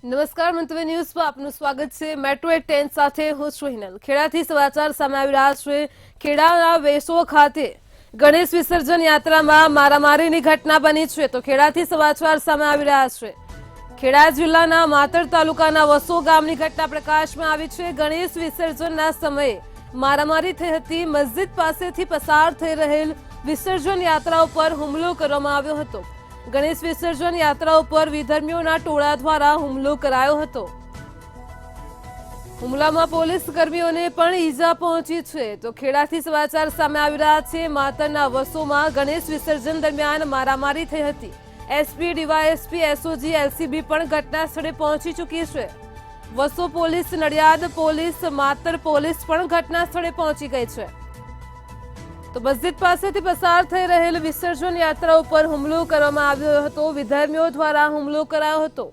નમસ્કાર મંતવ્ય ન્યૂઝમાં આપનું સ્વાગત છે। મેટ્રો 10 સાથે હું છું હિનલ। ખેડાથી સમાચાર સામે આવી રહ્યા છે। ખેડાના વેસો ખાતે ગણેશ વિસર્જન યાત્રામાં મારામારીની ઘટના બની છે। તો ખેડાથી સમાચાર સામે આવી રહ્યા છે। ખેડા જિલ્લાના માતર તાલુકાના વસો ગામની ઘટના પ્રકાશમાં આવી છે। ગણેશ વિસર્જનના સમયે મારામારી થઈ હતી। મસ્જિદ પાસેથી પસાર થઈ રહેલ વિસર્જન યાત્રા ઉપર હુમલો કરવામાં આવ્યો હતો। ગણેશ વિસર્જન યાત્રા ઉપર વિધર્મીઓના ટોળા દ્વારા હુમલો કરાયો હતો। હુમલામાં પોલીસ કર્મીઓને પણ ઈજા પહોંચી છે। તો ખેડાથી સમાચાર સામે આવી રહ્યા છે। માતરના વસોમાં ગણેશ વિસર્જન દરમિયાન મારામારી થઈ હતી। એસપી, ડીવાયએસપી, એસઓજી, એલસીબી પણ ઘટના સ્થળે પહોંચી ચૂકી છે। વસો પોલીસ, નડિયાદ પોલીસ, માતર પોલીસ પણ ઘટના સ્થળે પહોંચી ગઈ છે। તો મસ્જિદ પાસેથી પસાર થઈ રહેલ વિસર્જન યાત્રા ઉપર હુમલો કરવામાં આવ્યો હતો। વિધર્મીઓ દ્વારા હુમલો કરાયો હતો।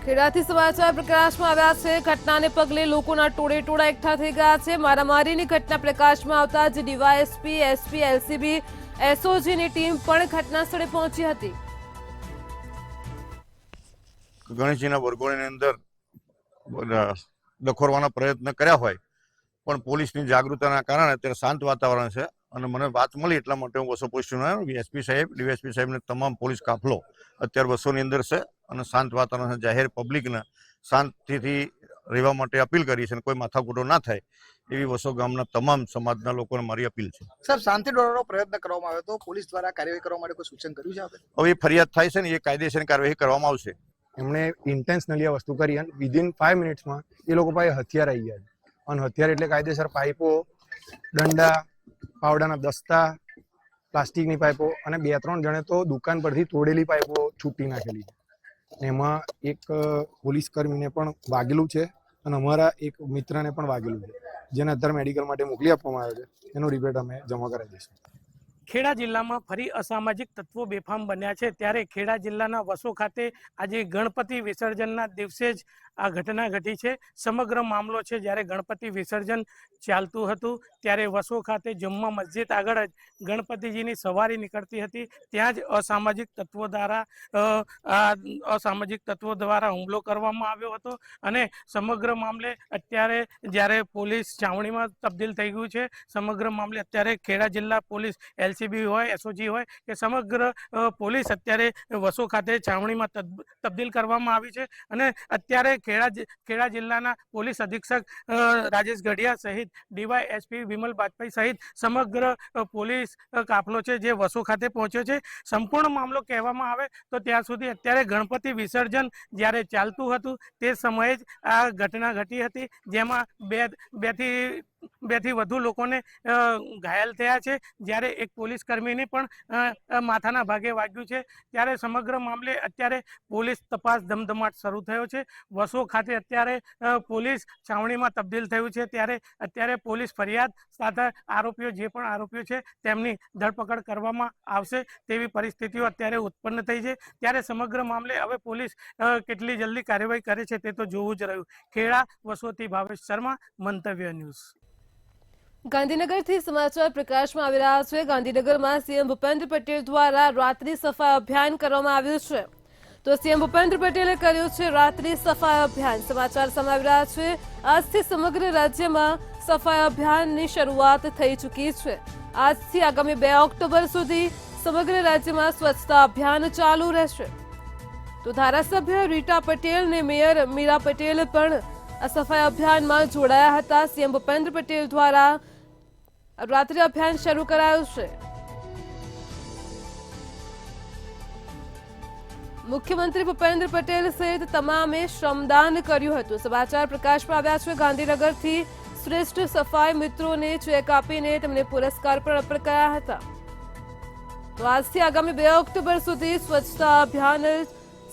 ખેડાથી સમાચાર પ્રકાશમાં આવ્યા છે। ઘટનાને પગલે લોકોના ટોળે ટોળા એકઠા થઈ ગયા છે। મારામારીની ઘટના પ્રકાશમાં આવતા જ ડીવાયએસપી, એસપી, એલસીબી, એસઓજીની ટીમ પણ ઘટના સ્થળે પહોંચી હતી। ગણેશજીના વરઘોડાની અંદર દખોરવાના પ્રયત્ન કર્યા હોય પણ પોલીસની જાગૃતતાના કારણે અત્યારે શાંત વાતાવરણ છે અને મને વાત મળી એટલા માટે હું વસો પોલીસ સ્ટેશન આવ્યો। એસપી સાહેબ, ડીવાયએસપી સાહેબને તમામ પોલીસ કાફલો અત્યારે વસોની અંદર છે અને શાંત વાતાવરણ છે। જાહેર પબ્લિકને શાંતિથી રહેવા માટે અપીલ કરી છે અને કોઈ માથાકૂટો ના થાય એવી વસો ગામના તમામ સમાજના લોકોને મારી અપીલ છે। સર, શાંતિ દોરવાનો પ્રયત્ન કરવામાં આવ્યો તો પોલીસ દ્વારા કાર્યવાહી કરવા માટે કોઈ સૂચન કર્યું છે આપે? હવે એ ફરિયાદ થાય છે ને એ કાયદેસરની કાર્યવાહી કરવામાં આવશે। એમણે ઇન્ટેન્શનલી આ વસ્તુ કરી અને વિધિન 5 મિનિટ્સમાં એ લોકો પાસે હથિયાર આવી ગયા અને હથિયાર એટલે કાયદેસર પાઇપો, દંડા, પાવડાના દસ્તા, પ્લાસ્ટિકની પાઇપો અને 2-3 જણે તો દુકાન પરથી તોડેલી પાઇપો છૂટી નાખેલી છે। એમાં એક પોલીસ કર્મીને પણ વાગેલું છે અને અમારા એક મિત્રને પણ વાગેલું છે, જેને અત્યારે મેડિકલ માટે મોકલી આપવામાં આવ્યો છે। એનો રિપોર્ટ અમે જમા કરાવી દઈશું। ખેડા જિલ્લામાં ફરી અસામાજિક તત્વો બેફામ બન્યા છે। ત્યારે ખેડા જિલ્લાના વસો ખાતે આજે ગણપતિ વિસર્જનના દિવસે જ આ ઘટના ઘટી છે। સમગ્ર મામલો છે જ્યારે ગણપતિ વિસર્જન ચાલતું હતું ત્યારે વસો ખાતે જમ્મા મસ્જિદ આગળ જ ગણપતિજીની સવારી નીકળતી હતી। ત્યાં જ અસામાજિક તત્વો દ્વારા હુમલો કરવામાં આવ્યો હતો અને સમગ્ર મામલે અત્યારે જ્યારે પોલીસ છાવણીમાં તબદીલ થઈ ગયું છે। સમગ્ર મામલે અત્યારે ખેડા જિલ્લા પોલીસ, એલસીબી હોય, એસઓજી હોય કે સમગ્ર પોલીસ અત્યારે વસો ખાતે છાવણીમાં તબદીલ કરવામાં આવી છે અને અત્યારે ખેડા જિલ્લાના પોલીસ અધિક્ષક રાજેશ ગઢિયા સહિત ડીવાયએસપી વિમલ બાજપાઈ સહિત સમગ્ર પોલીસ કાફલો છે જે વસો ખાતે પહોંચ્યો છે। સંપૂર્ણ મામલો કહેવામાં આવે તો ત્યાં સુધી અત્યારે ગણપતિ વિસર્જન જ્યારે ચાલતું હતું તે સમયે જ આ ઘટના ઘટી હતી, જેમાં બે થી વધુ લોકોને ઘાયલ થયા છે, જ્યારે એક પોલીસ કર્મીને પણ માથાના ભાગે વાગ્યું છે। ત્યારે સમગ્ર મામલે અત્યારે પોલીસ તપાસ ધમધમાટ શરૂ થયો છે। વસો ખાતે અત્યારે પોલીસ છાવણીમાં તબદીલ થયું છે ત્યારે અત્યારે પોલીસ ફરિયાદ સાથે જે પણ આરોપીઓ છે તેમની ધરપકડ કરવામાં આવશે તેવી પરિસ્થિતિઓ અત્યારે ઉત્પન્ન થઈ છે। ત્યારે સમગ્ર મામલે હવે પોલીસ કેટલી જલ્દી કાર્યવાહી કરે છે તે તો જોવું જ રહ્યું। ખેડા વસોથી ભાવેશ શર્મા, મંતવ્ય ન્યૂઝ। ગાંધીનગરથી સમાચાર પ્રકાશમાં આવી રહ્યા છે। ગાંધીનગરમાં સીએમ ભૂપેન્દ્ર પટેલ દ્વારા રાત્રિ સફાઈ અભિયાન કરવામાં આવ્યું છે। તો સીએમ ભૂપેન્દ્ર પટેલે કર્યું છે રાત્રિ સફાઈ અભિયાન। સમાચાર સામે આવી રહ્યા છે। આજથી સમગ્ર રાજ્યમાં સફાઈ અભિયાનની શરૂઆત થઈ ચૂકી છે। આજથી આગામી 2 ઓક્ટોબર સુધી સમગ્ર રાજ્યમાં સ્વચ્છતા અભિયાન ચાલુ રહેશે। તો ધારાસભ્ય રીટા પટેલ અને મેયર મીરા પટેલ પણ આ સફાઈ અભિયાનમાં જોડાયા હતા। સીએમ ભૂપેન્દ્ર પટેલ દ્વારા રાત્રિ અભિયાન શરૂ કરાયું છે। મુખ્યમંત્રી ભૂપેન્દ્ર પટેલ સહિત તમામે શ્રમદાન કર્યું હતું। સમાચાર પ્રકાશમાં આવ્યા છે। ગાંધીનગરથી શ્રેષ્ઠ સફાઈ મિત્રોને ચેક આપીને તેમને પુરસ્કાર પણ અર્પણ કર્યા હતા। તો આજથી આગામી 2 ઓક્ટોબર સુધી સ્વચ્છતા અભિયાન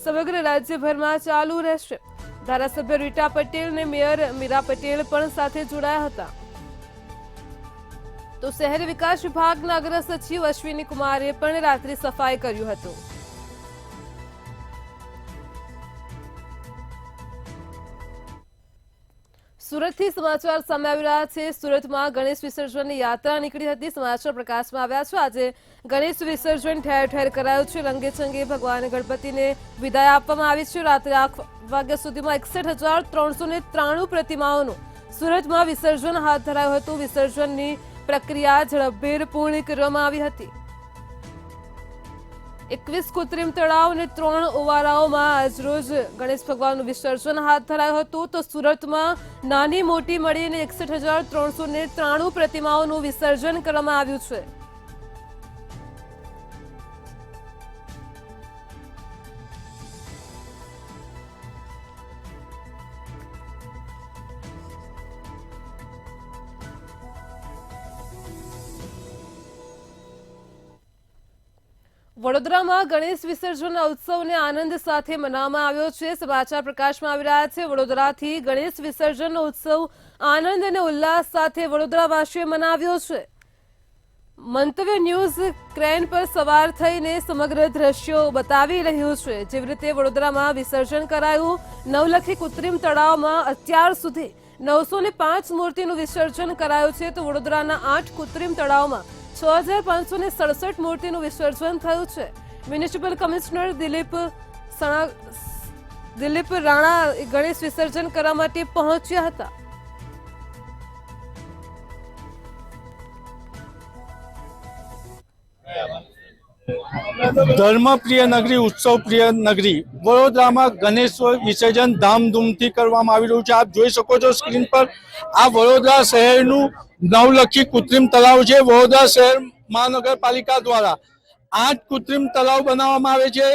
સમગ્ર રાજ્યભરમાં ચાલુ રહેશે। ધારાસભ્ય રીટા પટેલ અને મેયર મીરા પટેલ પણ સાથે જોડાયા હતા। તો શહેરી વિકાસ વિભાગના અગ્ર સચિવ અશ્વિની કુમારે પણ રાત્રિ સફાઈ કર્યું હતું। સુરતથી સમાચાર સામે આવી રહ્યા છે। સુરતમાં ગણેશ વિસર્જનની યાત્રા નીકળી હતી। સમાચાર પ્રકાશમાં આવ્યા છે। આજે ગણેશ વિસર્જન ઠેર ઠેર કરાયું છે। રંગેચંગે ભગવાન ગણપતિને વિદાય આપવામાં આવી છે। રાત્રે 8 વાગ્યા સુધીમાં 61,393 પ્રતિમાઓનું સુરતમાં વિસર્જન હાથ ધરાયું હતું। વિસર્જનની પ્રક્રિયા ઝડપભેર પૂર્ણ કરવામાં આવી હતી। 21 કૃત્રિમ તળાવ અને 3 ઓવારાઓમાં આજરોજ ગણેશ ભગવાનનું વિસર્જન હાથ ધરાયું હતું। તો સુરતમાં નાની મોટી મળીને 61,393 પ્રતિમાઓનું વિસર્જન કરવામાં આવ્યું છે। વડોદરામાં ગણેશ વિસર્જનના ઉત્સવને આનંદ સાથે મનાવવામાં આવ્યો છે। સમાચાર પ્રકાશમાં આવી રહ્યા છે। વડોદરાથી ગણેશ વિસર્જનનો ઉત્સવ આનંદ અને ઉલ્લાસ સાથે વડોદરાવાસીએ મનાવ્યો છે। મંતવ્ય ન્યૂઝ ક્રેન પર સવાર થઈને સમગ્ર દ્રશ્યો બતાવી રહ્યું છે। જેવી રીતે વડોદરામાં વિસર્જન કરાયું। નવલખી કૃત્રિમ તળાવમાં અત્યાર સુધી 905 મૂર્તિનું વિસર્જન કરાયું છે। તો વડોદરાના 8 કૃત્રિમ તળાવમાં 6,567 મૂર્તિનું વિસર્જન થયું છે। મ્યુનિસિપલ કમિશનર દિલીપ રાણા ગણેશ વિસર્જન કરવા માટે પહોંચ્યા હતા। ધર્મપ્રિય નગરી, ઉત્સવ પ્રિય નગરી વડોદરામાં ગણેશ વિસર્જન ધામધૂમથી કરવામાં આવી રહ્યું છે। આપ જોઈ શકો છો સ્ક્રીન પર, આ વડોદરા શહેરનું નવલખી કૃત્રિમ તળાવ છે। વડોદરા શહેર મહાનગરપાલિકા દ્વારા 8 કૃત્રિમ તળાવ બનાવવામાં આવે છે।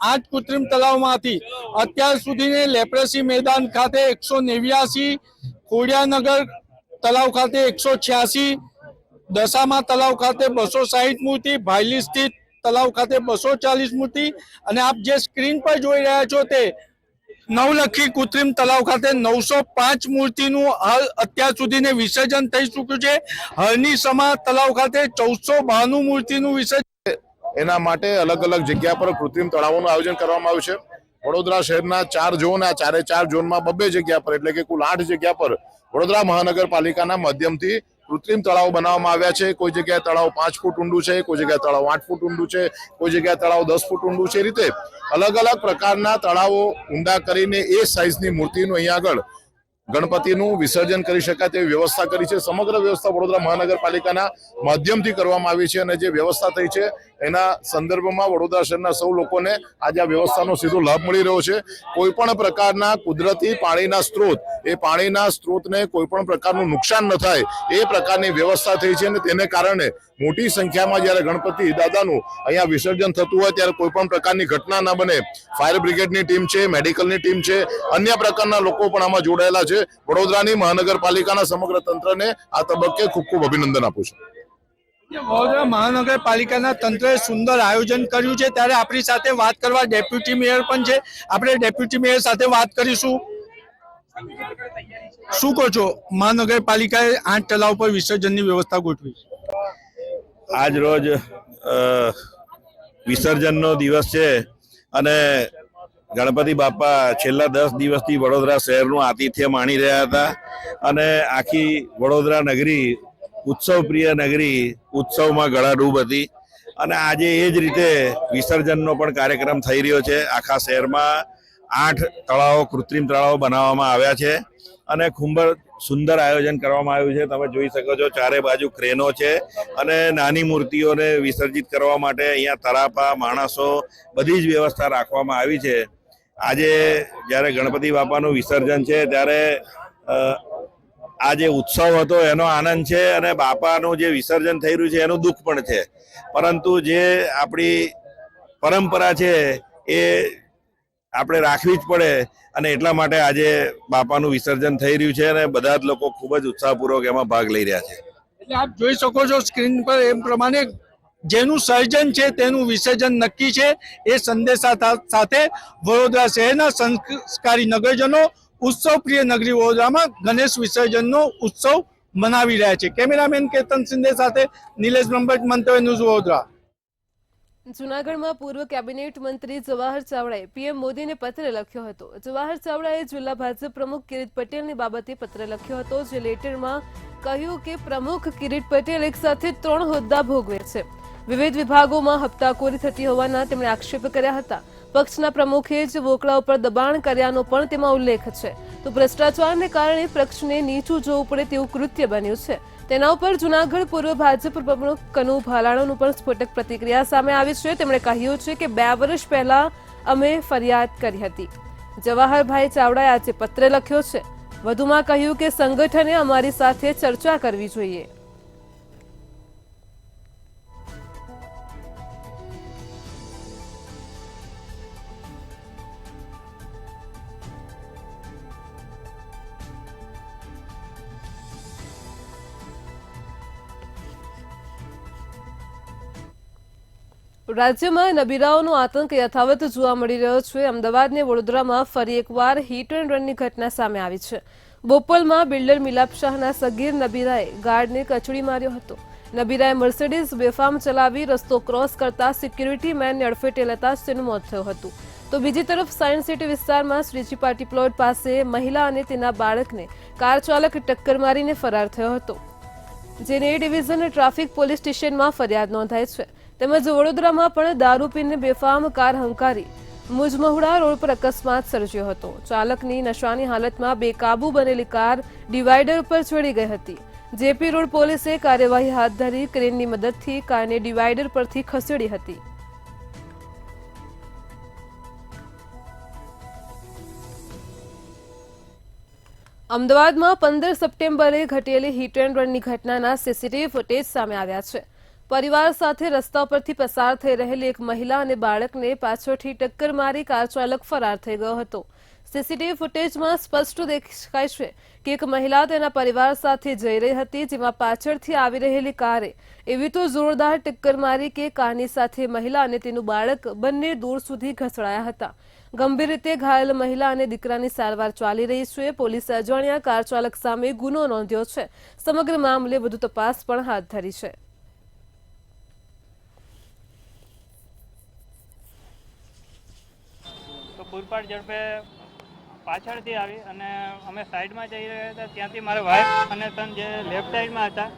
8 કૃત્રિમ તળાવમાંથી અત્યાર સુધીની લેપ્રસી મેદાન ખાતે 189, ખોડિયારનગર તળાવ ખાતે 186, દશામા તળાવ ખાતે 260 મૂર્તિ, ભાયલી સ્થિત તળાવ ખાતે 240 મૂર્તિ અને આપ જે સ્ક્રીન પર જોઈ રહ્યા છો તે નવલખી કૃત્રિમ તળાવ ખાતે 905 મૂર્તિનું હાલ અત્યાર સુધીને વિસર્જન થઈ ચૂક્યું છે। હરની સમા તળાવ ખાતે 1492 મૂર્તિનું વિસર્જન એના માટે અલગ અલગ જગ્યા પર કૃત્રિમ તળાવોનું આયોજન કરવામાં આવ્યું છે। વડોદરા શહેરના 4 ઝોન, આ 4 ઝોનમાં 2 જગ્યા પર એટલે કે કુલ 8 જગ્યા પર વડોદરા મહાનગરપાલિકાના માધ્યમથી કૃત્રિમ તળાવ બનાવવામાં આવ્યા છે। કોઈ જગ્યાએ તળાવ 5 ફૂટ ઊંડું છે, કોઈ જગ્યાએ તળાવ 8 ફૂટ ઊંડું છે, કોઈ જગ્યાએ તળાવ 10 ફૂટ ઊંડું છે। એ રીતે અલગ અલગ પ્રકારના તળાવો ઊંડા કરીને એ સાઇઝની મૂર્તિનું અહીંયા આગળ ગણપતિનું વિસર્જન કરી શકાય તેવી વ્યવસ્થા કરી છે। સમગ્ર વ્યવસ્થા વડોદરા મહાનગરપાલિકાના માધ્યમથી કરવામાં આવી છે અને જે વ્યવસ્થા થઈ છે એના સંદર્ભમાં વડોદરા શહેરના સૌ લોકોને આજે આ વ્યવસ્થાનો સીધો લાભ મળી રહ્યો છે। કોઈ પણ પ્રકારના કુદરતી પાણીના સ્ત્રોત, એ પાણીના સ્ત્રોતને કોઈ પણ પ્રકારનું નુકસાન ન થાય એ પ્રકારની વ્યવસ્થા થઈ છે અને તેને કારણે મોટી સંખ્યામાં જ્યારે ગણપતિ દાદાનું અહીંયા વિસર્જન થતું હોય ત્યારે કોઈ પણ પ્રકારની ઘટના ન બને। ફાયર બ્રિગેડની ટીમ છે, મેડિકલની ટીમ છે, અન્ય પ્રકારના લોકો પણ આમાં જોડાયેલા છે। વડોદરાની મહાનગરપાલિકાના સમગ્ર તંત્રને આ તબક્કે ખૂબ ખૂબ અભિનંદન આપું છું। વડોદરા મહાનગરપાલિકાના તંત્રએ સુંદર આયોજન કર્યું છે ત્યારે આપણી સાથે વાત કરવા ડેપ્યુટી મેયર પણ છે। આપણે ડેપ્યુટી મેયર સાથે વાત કરીશું। શું કહો છો, મહાનગરપાલિકાએ 8 તળાવ પર વિસર્જનની વ્યવસ્થા ગોઠવી છે? આજ રોજ વિસર્જનનો દિવસ છે અને ગણપતિ બાપા છેલ્લા 10 દિવસથી વડોદરા શહેરનું આતિથ્ય માણી રહ્યા હતા અને આખી વડોદરા નગરી ઉત્સવ પ્રિય નગરી ઉત્સવમાં ગળાડૂબ હતી અને આજે એ જ રીતે વિસર્જનનો પણ કાર્યક્રમ થઈ રહ્યો છે। આખા શહેરમાં 8 તળાવો, કૃત્રિમ તળાવો બનાવવામાં આવ્યા છે અને ખૂબ સુંદર આયોજન કરવામાં આવ્યું છે। તમે જોઈ શકો છો ચારે બાજુ ક્રેનો છે અને નાની મૂર્તિઓને વિસર્જિત કરવા માટે અહીંયા તરાપા, માણસો, બધી જ વ્યવસ્થા રાખવામાં આવી છે। આજે જ્યારે ગણપતિ બાપાનું વિસર્જન છે ત્યારે આ જે ઉત્સવ હતો એનો આનંદ છે અને બાપાનું જે વિસર્જન થઈ રહ્યું છે એનું દુઃખ પણ છે, પરંતુ જે આપણી પરંપરા છે એ આપણે રાખવી જ પડે અને એટલા માટે આજે બાપાનું વિસર્જન થઈ રહ્યું છે અને બધા જ લોકો ખૂબ જ ઉત્સાહપૂર્વક એમાં ભાગ લઈ રહ્યા છે। એટલે આપ જોઈ શકો છો સ્ક્રીન પર એમ પ્રમાણે જેનું સર્જન છે તેનું વિસર્જન નક્કી છે। એ સંદેશા સાથે વડોદરા શહેરના સંસ્કારી નગરજનો ઉત્સવ પ્રિય નગરી વડોદરામાં ગણેશ વિસર્જનનો ઉત્સવ મનાવી રહ્યા છે। કેમેરામેન કેતન સિંધે સાથે નિલેશ બ્રહ્મભટ્ટ, મંતવ્ય ન્યૂઝ વડોદરા। જૂનાગઢમાં પૂર્વ કેબિનેટ મંત્રી જવાહર ચાવડાએ પીએમ મોદીને પત્ર લખ્યો હતો. જવાહર ચાવડાએ જિલ્લા ભાજપ પ્રમુખ કિરીટ પટેલની બાબતે પત્ર લખ્યો હતો, જે લેટરમાં કહ્યું કે પ્રમુખ કિરીટ પટેલ એક સાથે 3 હોદ્દા ભોગવે છે. વિવિધ વિભાગોમાં હપ્તાખોરી થતી હોવાના તેમણે આક્ષેપ કર્યા હતા. પક્ષના પ્રમુખે જ વોકડા ઉપર દબાણ કર્યાનો પણ તેમાં ઉલ્લેખ છે. તો ભ્રષ્ટાચારને કારણે પક્ષને નીચું જોવું પડે તેવું કૃત્ય બન્યું છે. તેના ઉપર જૂનાગઢ પૂર્વ ભાજપ પ્રમુખ કનુ ભાલાણાનું પણ સ્ફોટક પ્રતિક્રિયા સામે આવી છે. તેમણે કહ્યું છે કે 2 વર્ષ પહેલા અમે ફરિયાદ કરી હતી. જવાહરભાઈ ચાવડાએ આજે પત્ર લખ્યો છે. વધુમાં કહ્યું કે સંગઠને અમારી સાથે ચર્ચા કરવી જોઈએ. રાજ્યમાં નબીરાઓનો આતંક યથાવત જોવા મળી રહ્યો છે. અમદાવાદ ને વડોદરામાં ફરી એકવાર હિટ એન્ડ રનની ઘટના સામે આવી છે. બોપલમાં બિલ્ડર મિલાપ શાહના સગીર નબીરાએ ગાર્ડને કચડી માર્યો હતો. નબીરાએ મર્સિડીઝ બેફામ ચલાવી રસ્તો ક્રોસ કરતા સિક્યુરિટી મેનને અડફેટે લેતા જ તેનું મોત થયું હતું. તો બીજી તરફ સાયન્સ સિટી વિસ્તારમાં શ્રીજી પાર્ટી પ્લોટ પાસે મહિલા અને તેના બાળકને કાર ચાલક ટક્કર મારીને ફરાર થયો હતો, જેને એ ડિવિઝન ટ્રાફિક પોલીસ સ્ટેશનમાં ફરિયાદ નોંધાઈ છે. તેમજ વડોદરામાં પણ દારૂ પીને બેફામ કાર હંકારી મુજમહુડા રોડ પર અકસ્માત સર્જ્યો હતો. ચાલકની નશાની હાલતમાં બેકાબુ બનેલી કાર ડિવાઈડર પર ચડી ગઈ હતી. જેપી રોડ પોલીસે કાર્યવાહી હાથ ધરી ક્રેનની મદદથી કારને ડિવાઈડર પરથી ખસેડી હતી. અમદાવાદમાં 15 સપ્ટેમ્બરે ઘટેલી હિટ એન્ડ રનની ઘટનાના સીસીટીવી ફૂટેજ સામે આવ્યા છે. પરિવાર સાથે રસ્તા પરથી પસાર થઈ રહેલી એક મહિલા અને બાળકને પાછળથી ટક્કર મારી કાર ચાલક ફરાર થઈ ગયો હતો. સીસીટીવી ફૂટેજમાં સ્પષ્ટ દેખાય છે કે એક મહિલા તેના પરિવાર સાથે જઈ રહી હતી, જેમાં પાછળથી આવી રહેલી કારે એવી તો જોરદાર ટક્કર મારી કે કારની સાથે મહિલા અને તેનું બાળક બંને દૂર સુધી ઘસડાયા હતા. ગંભીર રીતે ઘાયલ મહિલા અને દીકરાની સારવાર ચાલી રહી છે. પોલીસે અજાણ્યા કાર ચાલક સામે ગુનો નોંધ્યો છે. સમગ્ર મામલે વધુ તપાસ પણ હાથ ધરી છે. પૂરપાટ ઝડપે પાછળથી આવી અને અમે સાઈડમાં જઈ રહ્યા હતા. ત્યાંથી મારા વાઈફ અને સન જે લેફ્ટ સાઈડમાં હતા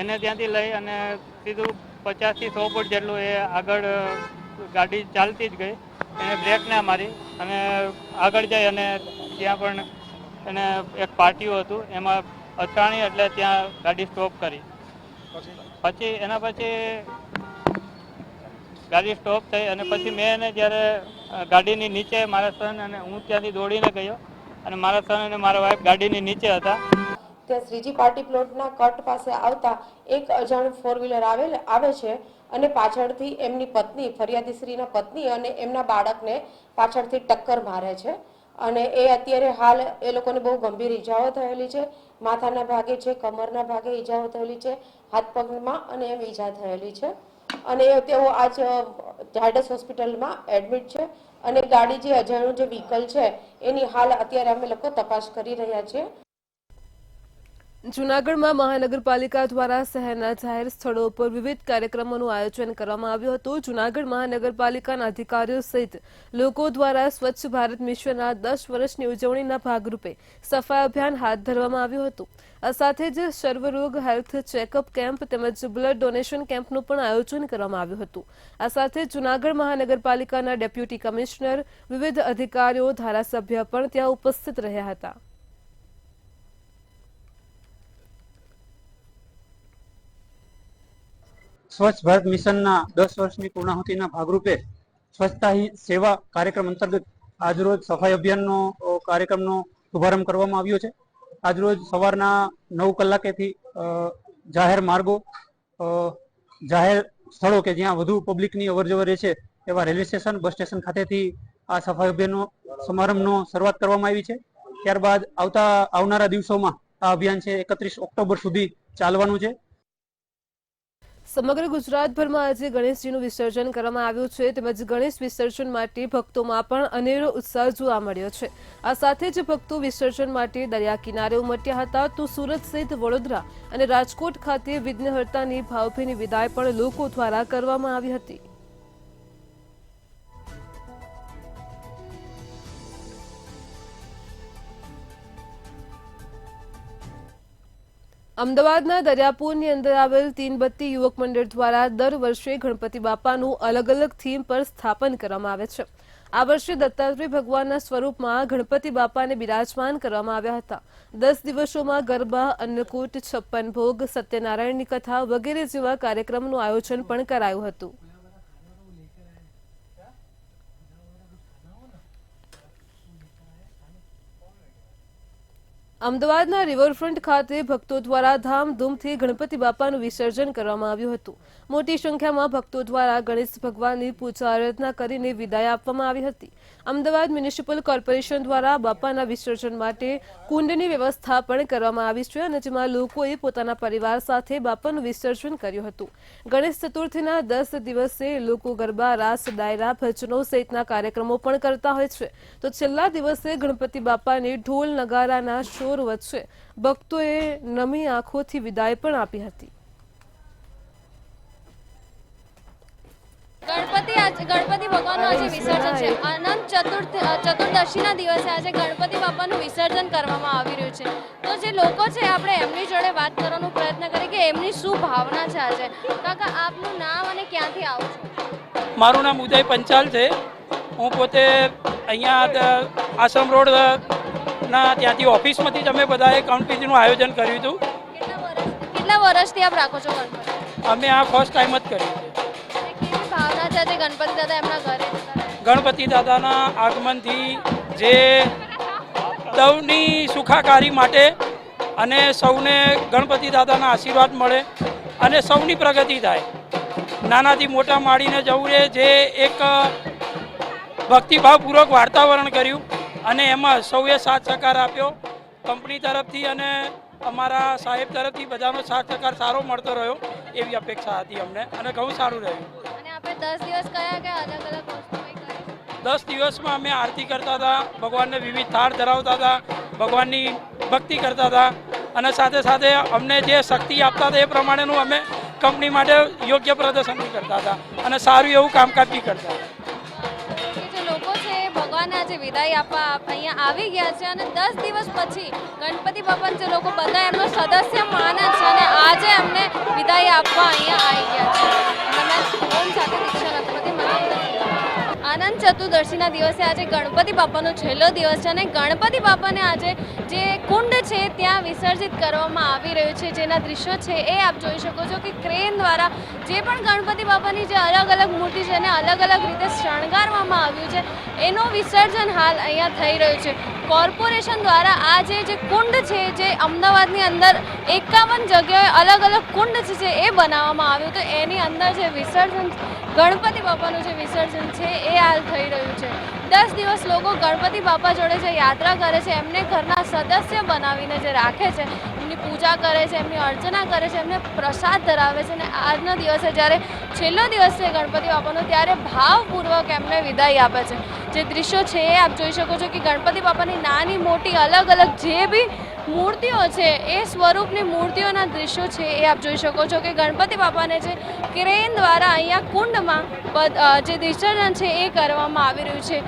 એને ત્યાંથી લઈ અને સીધું 50 થી 100 ફૂટ જેટલું એ આગળ ગાડી ચાલતી જ ગઈ. એને બ્રેક ના મારી અને આગળ જઈ અને ત્યાં પણ એને એક પાટિયું હતું એમાં અથાણી, એટલે ત્યાં ગાડી સ્ટોપ કરી. પછી એના પછી ગાડી સ્ટોપ થઈ અને પછી મેં એને જ્યારે ગાડીની નીચે મારા સન અને હું ત્યાંથી દોડીને ગયો અને મારા સન અને મારા વાઈફ ગાડીની નીચે હતા. ત્યાં શ્રીજી પાર્ટી પ્લોટના કટ પાસે આવતા એક અજાણ 4 વ્હીલર આવે છે અને પાછળથી એમની પત્ની, ફરિયાદીશ્રીના પત્ની અને એમના બાળકને પાછળથી ટક્કર મારે છે. અને એ અત્યારે હાલ એ લોકોને બહુ ગંભીર ઈજાઓ થયેલી છે. માથાના ભાગે છે, કમરના ભાગે ઈજાઓ થયેલી છે, હાથ પગમાં અને એમ ઈજા થયેલી છે. અને તેઓ આજ ઝાયડસ હોસ્પિટલમાં એડમિટ છે. અને ગાડી જે અજાણ્યું જે વ્હીકલ છે એની હાલ અત્યારે અમે લોકો તપાસ કરી રહ્યા છીએ. જૂનાગઢમાં મહાનગરપાલિકા દ્વારા શહેરના જાહેર સ્થળો પર વિવિધ કાર્યક્રમોનું આયોજન કરવામાં આવ્યું હતું. જૂનાગઢ મહાનગરપાલિકાના અધિકારીઓ સહિત લોકો દ્વારા સ્વચ્છ ભારત મિશનના 10 વર્ષની ઉજવણીના ભાગરૂપે સફાઈ અભિયાન હાથ ધરવામાં આવ્યું હતું. આ સાથે જ સર્વરોગ હેલ્થ ચેકઅપ કેમ્પ તેમજ બ્લડ ડોનેશન કેમ્પનું પણ આયોજન કરવામાં આવ્યું હતું. આ સાથે જૂનાગઢ મહાનગરપાલિકાના ડેપ્યુટી કમિશનર, વિવિધ અધિકારીઓ, ધારાસભ્ય પણ ત્યાં ઉપસ્થિત રહ્યા હતા. સ્વચ્છ ભારત મિશનના 10 વર્ષની પૂર્ણાહુતિના ભાગરૂપે સ્વચ્છતા હી સેવા કાર્યક્રમ અંતર્ગત આજરોજ સફાઈ અભિયાનનો કાર્યક્રમનો શુભારંભ કરવામાં આવ્યો છે. આજરોજ સવારના 9 કલાકેથી જાહેર માર્ગો, જાહેર સ્થળો કે જ્યાં વધુ પબ્લિકની અવરજવર રહે છે એવા રેલવે સ્ટેશન, બસ સ્ટેશન ખાતેથી આ સફાઈ અભિયાનનો સમારંભનો શરૂઆત કરવામાં આવી છે. ત્યારબાદ આવનારા દિવસોમાં આ અભિયાન છે 31 ઓક્ટોબર સુધી ચાલવાનું છે. સમગ્ર ગુજરાતભરમાં આજે ગણેશજીનું વિસર્જન કરવામાં આવ્યું છે. તેમજ ગણેશ વિસર્જન માટે ભક્તોમાં પણ અનેરો ઉત્સાહ જોવા મળ્યો છે. આ સાથે જ ભક્તો વિસર્જન માટે દરિયા કિનારે ઉમટ્યા હતા. તો સુરત સહિત વડોદરા અને રાજકોટ ખાતે વિઘ્નહર્તાની ભાવભીની વિદાય પણ લોકો દ્વારા કરવામાં આવી હતી. અમદાવાદના દરિયાપુરની અંદર આવેલ તીનબત્તી યુવક મંડળ દ્વારા દર વર્ષે ગણપતિ બાપાનું અલગ અલગ થીમ પર સ્થાપન કરવામાં આવે છે. આ વર્ષે દત્તાત્રેય ભગવાનના સ્વરૂપમાં ગણપતિ બાપાને બિરાજમાન કરવામાં આવ્યા હતા. 10 દિવસોમાં ગરબા, અન્નકૂટ, 56 ભોગ, સત્યનારાયણની કથા વગેરે જેવા કાર્યક્રમનું આયોજન પણ કરાયું હતું. અમદાવાદના રિવરફ્રન્ટ ખાતે ભક્તો દ્વારા ધામધૂમથી ગણપતિ બાપાનું વિસર્જન કરવામાં આવ્યું હતું. મોટી સંખ્યામાં ભક્તો દ્વારા ગણેશ ભગવાનની પૂજા આરાધના કરીને વિદાય આપવામાં આવી હતી. અમદાવાદ મ્યુનિસિપલ કોર્પોરેશન દ્વારા બાપાના વિસર્જન માટે કુંડની વ્યવસ્થા પણ કરવામાં આવી છે અને જેમાં લોકોએ પોતાના પરિવાર સાથે બાપાનું વિસર્જન કર્યું હતું. ગણેશ ચતુર્થીના 10 દિવસે લોકો ગરબા, રાસ, ડાયરા, ભજનો સહિતના કાર્યક્રમો પણ કરતા હોય છે. તો છેલ્લા દિવસે ગણપતિ બાપાને ઢોલ નગારાના શોર વચ્ચે ભક્તોએ નમી આંખોથી વિદાય પણ આપી હતી. ગણપતિ ભગવાનનું આજે વિસર્જન છે. અનંત ચતુર્દશીના દિવસે આજે ગણપતિ બાપાનું વિસર્જન કરવામાં આવી રહ્યું છે. તો જે લોકો છે આપણે એમની જોડે વાત કરવાનો પ્રયત્ન કરીએ કે એમની શું ભાવના છે આજે. કાકા, આપનું નામ અને ક્યાંથી આવો છો? મારું નામ ઉદય પંચાલ છે. હું પોતે અહીંયા આશ્રમ રોડ ના ત્યાંથી ઓફિસમાંથી જ અમે બધાએ ગણપતિનું આયોજન કર્યું હતું. કેટલા વર્ષથી આપ રાખો છો ગણપતિ? અમે આ ફર્સ્ટ ટાઈમ જ કર્યું છે. કેવી ભાવના છે આજે ગણપતિ દાદા એમના ઘરે? ગણપતિ દાદાના આગમનથી જે સૌની સુખાકારી માટે અને સૌને ગણપતિ દાદાના આશીર્વાદ મળે અને સૌની પ્રગતિ થાય. નાનાથી મોટા માંડીને જવું એ જે એક ભક્તિભાવપૂર્વક વાતાવરણ કર્યું અને એમાં સૌએ સાથ સહકાર આપ્યો. કંપની તરફથી અને અમારા સાહેબ તરફથી બધાનો સાથ સહકાર સારો મળતો રહ્યો એવી અપેક્ષા હતી અમને અને ઘણું સારું રહ્યું. અને આપણે 10 દિવસ કયા કયા અલગ અલગ વસ્તુ કરી? 10 દિવસમાં અમે આરતી કરતા હતા, ભગવાનને વિવિધ થાળ ધરાવતા હતા, ભગવાનની ભક્તિ કરતા હતા અને સાથે સાથે અમને જે શક્તિ આપતા હતા એ પ્રમાણેનું અમે કંપની માટે યોગ્ય પ્રદર્શન બી કરતા હતા અને સારું એવું કામકાજ બી કરતા હતા. ભગવાન આજે વિદાય આપવા અહીંયા આવી ગયા છે અને 10 દિવસ પછી ગણપતિ બાપા જે લોકો બધા એમનો સદસ્ય માને છે અને આજે એમને વિદાય આપવા અહીંયા આવી ગયા છે. ઓમ સાથે દીક્ષા ગણપતિ અનંત ચતુર્દશીના દિવસે આજે ગણપતિ બાપાનો છેલ્લો દિવસ છે અને ગણપતિ બાપાને આજે જે કુંડ છે ત્યાં વિસર્જિત કરવામાં આવી રહ્યું છે. જેના દ્રશ્યો છે એ આપ જોઈ શકો છો કે ક્રેન દ્વારા જે પણ ગણપતિ બાપાની જે અલગ અલગ મૂર્તિ છે એને અલગ અલગ રીતે શણગારવામાં આવ્યું છે એનું વિસર્જન હાલ અહીંયા થઈ રહ્યું છે. કોર્પોરેશન દ્વારા આ જે કુંડ છે જે અમદાવાદની અંદર 51 જગ્યાએ અલગ અલગ કુંડ છે એ બનાવવામાં આવ્યું તો એની અંદર જે વિસર્જન ગણપતિ બાપાનું જે વિસર્જન છે એ હાલ થઈ રહ્યું છે. 10 દિવસ લોકો ગણપતિ બાપા જોડે જે યાત્રા કરે છે એમને ઘરના સદસ્ય બનાવીને જે રાખે છે, એમની પૂજા કરે છે, એમની અર્ચના કરે છે, એમને પ્રસાદ ધરાવે છે અને આજના દિવસે જ્યારે છેલ્લો દિવસ છે ગણપતિ બાપાનો ત્યારે ભાવપૂર્વક એમને વિદાય આપે છે. જે દૃશ્યો છે એ આપ જોઈ શકો છો કે ગણપતિ બાપાની નાની મોટી અલગ અલગ જે બી મૂર્તિઓ છે એ સ્વરૂપની મૂર્તિઓના દૃશ્યો છે એ આપ જોઈ શકો છો કે ગણપતિ બાપાને જે ક્રેન દ્વારા અહીંયા કુંડમાં જે વિસર્જન છે એ કરવામાં આવી રહ્યું છે.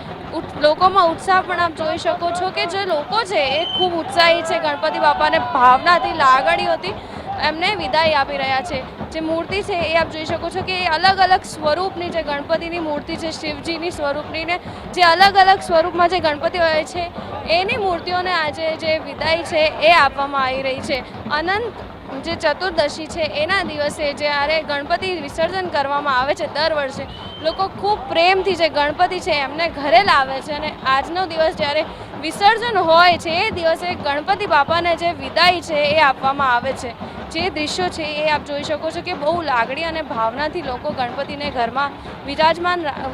લોકોમાં ઉત્સાહ પણ આપ જોઈ શકો છો કે જે લોકો છે એ ખૂબ ઉત્સાહી છે. ગણપતિ બાપાને ભાવનાથી, લાગણીઓથી એમને વિદાય આપી રહ્યા છે. જે મૂર્તિ છે એ આપ જોઈ શકો છો કે અલગ અલગ સ્વરૂપની જે ગણપતિની મૂર્તિ છે, શિવજીની સ્વરૂપની ને જે અલગ અલગ સ્વરૂપમાં જે ગણપતિ હોય છે એની મૂર્તિઓને આજે જે વિદાય છે એ આપવામાં આવી રહી છે. અનંત જે ચતુર્દશી છે એના દિવસે જ્યારે ગણપતિ વિસર્જન કરવામાં આવે છે દર વર્ષે લોકો ખૂબ પ્રેમથી જે ગણપતિ છે એમને ઘરે લાવે છે અને આજનો દિવસ જ્યારે વિસર્જન હોય છે એ દિવસે ગણપતિ બાપાને જે વિદાય છે એ આપવામાં આવે છે. જે દૃશ્યો છે એ આપ જોઈ શકો છો કે બહુ લાગણી અને ભાવનાથી લોકો ગણપતિને ઘરમાં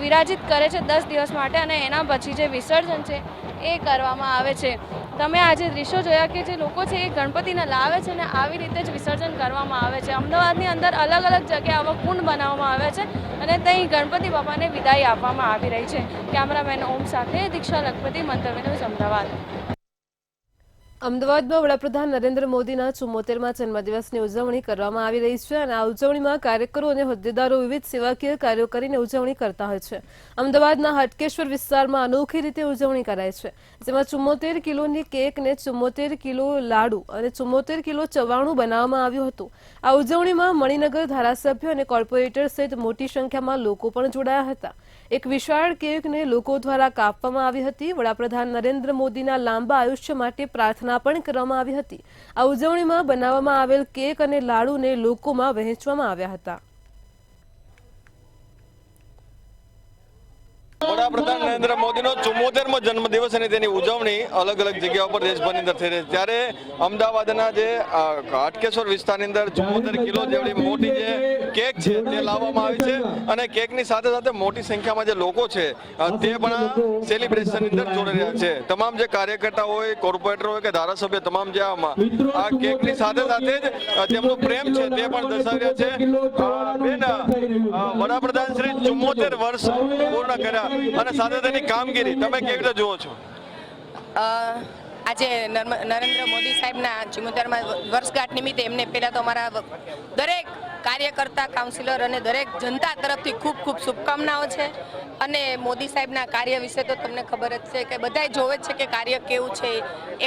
વિરાજિત કરે છે 10 દિવસ માટે અને એના પછી જે વિસર્જન છે એ કરવામાં આવે છે. તમે આજે દૃશ્યો જોયા કે જે લોકો છે એ ગણપતિને લાવે છે અને આવી રીતે જ વિસર્જન કરવામાં આવે છે. અમદાવાદની અંદર અલગ અલગ જગ્યાએ આવા કુંડ બનાવવામાં આવે છે અને ત્યાં ગણપતિ બાપાને વિદાય આપવામાં આવી રહી છે. કેમેરામેન ઓમ સાથે દીક્ષા લખપતિ, મંતવ્ય ન્યૂઝ, અમદાવાદ. અમદાવાદમાં વડાપ્રધાન નરેન્દ્ર મોદીના 74મા જન્મદિવસની ઉજવણી કરવામાં આવી રહી છે અને આ ઉજવણીમાં કાર્યકરો અને હોદ્દેદારો વિવિધ સેવાકીય કાર્યો કરીને ઉજવણી કરતા હોય છે. અમદાવાદના હાટકેશ્વર વિસ્તારમાં અનોખી રીતે ઉજવણી કરાય છે, જેમાં 74 કિલોની કેકને 74 કિલો લાડુ અને 74 કિલો ચવાણું બનાવવામાં આવ્યું હતું. આ ઉજવણીમાં મણિનગર ધારાસભ્ય અને કોર્પોરેટર સહિત મોટી સંખ્યામાં લોકો પણ જોડાયા હતા. એક વિશાળ કેકને લોકો દ્વારા કાપવામાં આવી હતી. વડાપ્રધાન નરેન્દ્ર મોદીના લાંબા આયુષ્ય માટે પ્રાર્થના પણ કરવામાં આવી હતી. આ ઉજવણીમાં બનાવવામાં આવેલ કેક અને લાડુને લોકોમાં વહેંચવામાં આવ્યા હતા. વડાપ્રધાન નરેન્દ્ર મોદીનો 74મો જન્મદિવસ અને તેની ઉજવણી અલગ અલગ જગ્યાઓ પર દેશભરની અંદર થઈ રહી છે. ત્યારે અમદાવાદના જે હાટકેશ્વર વિસ્તારની અંદર 74 કિલો જેવડી મોટી જે કેક છે તે લાવવામાં આવી છે અને કેકની સાથે સાથે મોટી સંખ્યામાં જે લોકો છે તે પણ સેલિબ્રેશનની અંદર જોડાઈ રહ્યા છે. તમામ જે કાર્યકર્તા હોય, કોર્પોરેટર હોય કે ધારાસભ્ય, તમામ જે આ કેકની સાથે સાથે જ તેમનો પ્રેમ છે તે પણ દર્શાવી રહ્યા છે. બેન, વડાપ્રધાન શ્રી 74 વર્ષ પૂર્ણ કર્યા અને સાથે તેની કામગીરી તમે કેવી રીતે જુઓ છો? આજે નરેન્દ્ર મોદી સાહેબના 74મા વર્ષગાંઠ નિમિત્તે એમને પહેલા તો અમારા દરેક કાર્યકર્તા, કાઉન્સિલર અને દરેક જનતા તરફથી ખૂબ ખૂબ શુભકામનાઓ છે. અને મોદી સાહેબના કાર્ય વિશે તો તમને ખબર જ છે કે બધાય જોવે જ છે કે કાર્ય કેવું છે.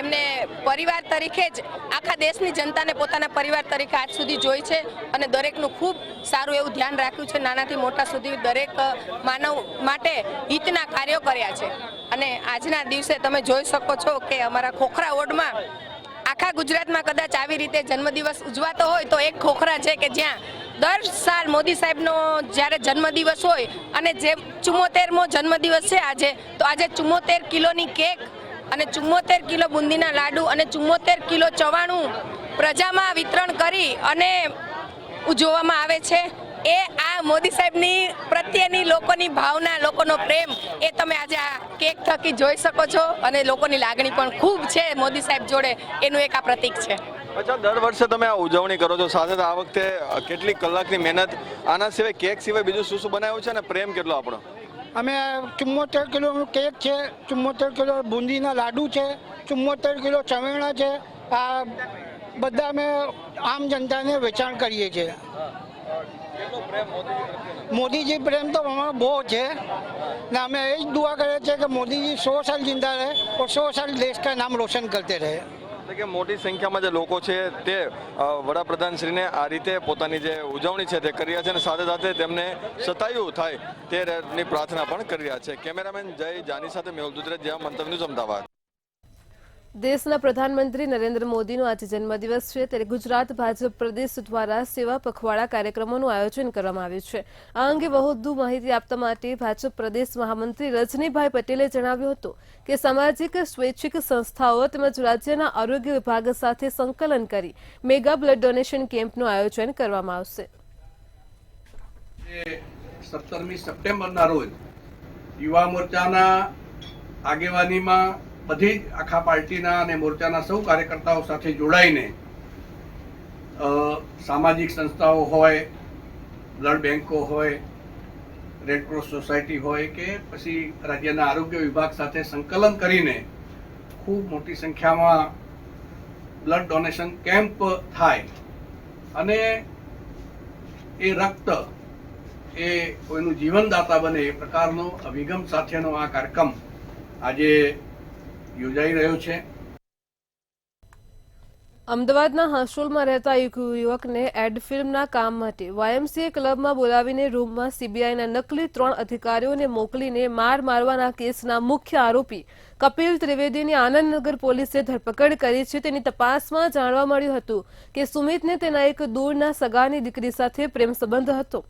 એમને પરિવાર તરીકે જ આખા દેશની જનતાને પોતાના પરિવાર તરીકે આજ સુધી જોઈ છે અને દરેકનું ખૂબ સારું એવું ધ્યાન રાખ્યું છે. નાનાથી મોટા સુધી દરેક માનવ માટે હિતના કાર્યો કર્યા છે. અને આજના દિવસે તમે જોઈ શકો છો કે અમારા ખોખરા વોર્ડમાં આખા ગુજરાતમાં કદાચ આવી રીતે જન્મદિવસ ઉજવાતો હોય તો એક ખોખરા છે કે જ્યાં દર સાલ મોદી સાહેબનો જ્યારે જન્મદિવસ હોય અને જે 74મો જન્મદિવસ છે આજે, તો આજે 74 કિલોની કેક અને 74 કિલો બુંદીના લાડુ અને 74 કિલો ચવાણું પ્રજામાં વિતરણ કરી અને ઉજવવામાં આવે છે. એ આ મોદી સાહેબની પ્રત્યેની લોકોની ભાવના, લોકોનો પ્રેમ એ તમે આજે આ કેક થકી જોઈ શકો છો અને લોકોની લાગણી પણ ખૂબ છે મોદી સાહેબ જોડે, એનું એક આ પ્રતીક છે. અચ્છા, દર વર્ષે તમે આ ઉજવણી કરો છો, સાથે આ વખતે કેટલી કલાકની મહેનત, આના સિવાય કેક સિવાય બીજું શું શું બનાવ્યું છે અને પ્રેમ કેટલો આપણો? અમે 74 કિલોનું કેક છે, 74 કિલો બુંદીના લાડુ છે, 74 કિલો ચવેણા છે. આ બધા અમે આમ જનતાને વેચાણ કરીએ છીએ. મોદીજી પ્રેમ તો હમણાં બહુ છે ને અમે એ જ દુઆ કરીએ છીએ કે મોદીજી 100 साल जिंदा रहे और 100 साल देश का नाम रोशन करते रहे. કે મોટી સંખ્યામાં જે લોકો છે તે વડાપ્રધાન શ્રીને આ રીતે પોતાની જે ઉજવણી છે તે કરી રહ્યા છે અને સાથે સાથે તેમને સતાયું થાય તેની પ્રાર્થના પણ કરી રહ્યા છે. કેમેરામેન જય જાની સાથે મેહુલ દુધરેજ, જેવા મંતવ્ય ન્યૂઝ, અમદાવાદ. દેશના પ્રધાનમંત્રી નરેન્દ્ર મોદીનો આજે જન્મદિવસ છે, ત્યારે ગુજરાત ભાજપ પ્રદેશ દ્વારા સેવા પખવાડા કાર્યક્રમોનું આયોજન કરવામાં આવ્યું છે. આ અંગે વધુ માહિતી આપવા માટે ભાજપ પ્રદેશ મહામંત્રી રજનીભાઈ પટેલે જણાવ્યું હતું કે સામાજિક સ્વૈચ્છિક સંસ્થાઓ તેમજ રાજ્યના આરોગ્ય વિભાગ સાથે સંકલન કરી મેગા બ્લડ ડોનેશન કેમ્પનું આયોજન કરવામાં આવશે. 17મી સપ્ટેમ્બરના રોજ યુવા મોરચાના આગેવાનીમાં બધી જ આખા પાર્ટીના અને મોરચાના સૌ કાર્યકર્તાઓ સાથે જોડાઈને સામાજિક સંસ્થાઓ હોય, બ્લડ બેંકો હોય, રેડક્રોસ સોસાયટી હોય કે પછી રાજ્યના આરોગ્ય વિભાગ સાથે સંકલન કરીને ખૂબ મોટી સંખ્યામાં બ્લડ ડોનેશન કેમ્પ થાય અને એ રક્ત એ કોઈનું જીવનદાતા બને એ પ્રકારનો અભિગમ સાથેનો આ કાર્યક્રમ આજે યોજાઈ રહ્યો છે. અમદાવાદના હાંસોલમાં રહેતા એક યુવકને એડ ફિલ્મના કામ માટે YMCA ક્લબમાં બોલાવીને રૂમમાં CBIના નકલી 3 અધિકારીઓને મોકલીને મારવાના કેસના મુખ્ય આરોપી કપિલ ત્રિવેદીની આનંદનગર પોલીસે ધરપકડ કરી છે. તેની તપાસમાં જાણવા મળ્યું હતું કે સુમિતને તેના એક દૂરના સગાની દીકરી સાથે પ્રેમ સંબંધ હતો,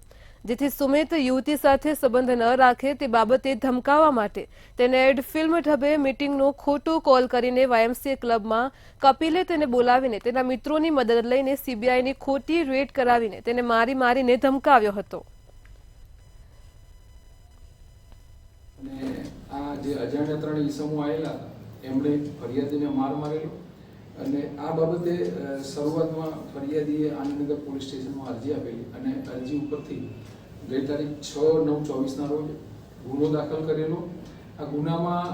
જેથી સુમિત યુવતી સાથે સંબંધ ન રાખે તે બાબતે ધમકાવવા માટે તેને એડ ફિલ્મ ઢબે મીટિંગનો ખોટો કોલ કરીને YMCA ક્લબમાં કપિલે તેને બોલાવીને તેના મિત્રોની મદદ લઈને CBIની ખોટી રેડ કરાવીને તેને મારીને ધમકાવ્યો હતો. અને આ જે અજાણ્યા 3 ઈસમો આવેલા એમણે ફરિયાદીને મારેલો અને આ બાબતે શરૂઆતમાં ફરિયાદીએ આનંદનગર પોલીસ સ્ટેશનમાં અરજી આપેલી અને અરજી ઉપરથી ગઈ તારીખ 6/9/24ના રોજ ગુનો દાખલ કરેલો. આ ગુનામાં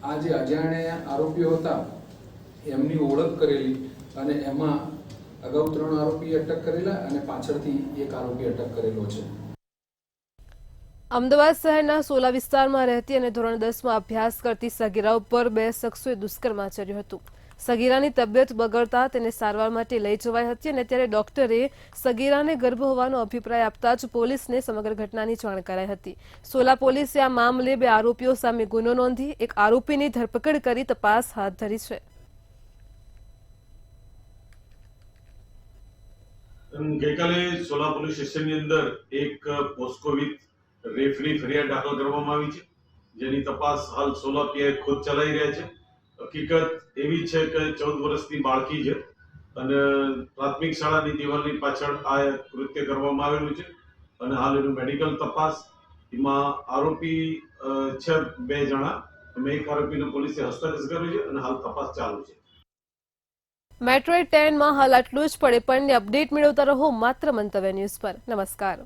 આ જે અજાણ્યા આરોપીઓ હતા એમની ઓળખ કરેલી અને એમાં અગાઉ 3 આરોપી અટક કરેલા અને પાછળથી 1 આરોપી અટક કરેલો છે. અમદાવાદ શહેરના સોલા વિસ્તારમાં રહેતી અને ધોરણ 10માં અભ્યાસ કરતી સગીરા ઉપર 2 શખ્સોએ દુષ્કર્મ આચર્યું હતું. સગીરાની તબિયત બગડતા તેને સારવાર માટે લઈ જવાઈ હતી અને ત્યારે ડોક્ટરે સગીરાને ગર્ભ હોવાનો અભિપ્રાય આપતા જ પોલીસને સમગ્ર ઘટનાની જાણ કરાઈ હતી. સોલા પોલીસે આ મામલે 2 આરોપીઓ સામે ગુનો નોંધી 1 આરોપીની ધરપકડ કરી તપાસ હાથ ધરી છે. ગઈકાલે સોલા પોલીસ સ્ટેશનની અંદર એક પોસ્કો વિથ રેફની ફરિયાદ દાખલ કરવામાં આવી છે, જેની તપાસ હાલ સોલા પીઆઈ ખુદ ચલાવી રહ્યા છે. હકીકત એવી છે કે 14 વર્ષની બાળકી છે અને પ્રાથમિક શાળાની દિવાલની પાછળ આ કૃત્ય કરવામાં આવેલું છે અને હાલ એનું મેડિકલ તપાસ, એમાં આરોપી છે 2 જણા, એમાં 1 આરોપીને પોલીસે હસ્તગત કર્યો છે અને હાલ તપાસ ચાલુ છે. મેટ્રો 10 માં હાલ આટલું જ. પડે પણની અપડેટ મેળવતા રહો માત્ર મંતવ્ય ન્યૂઝ પર. નમસ્કાર.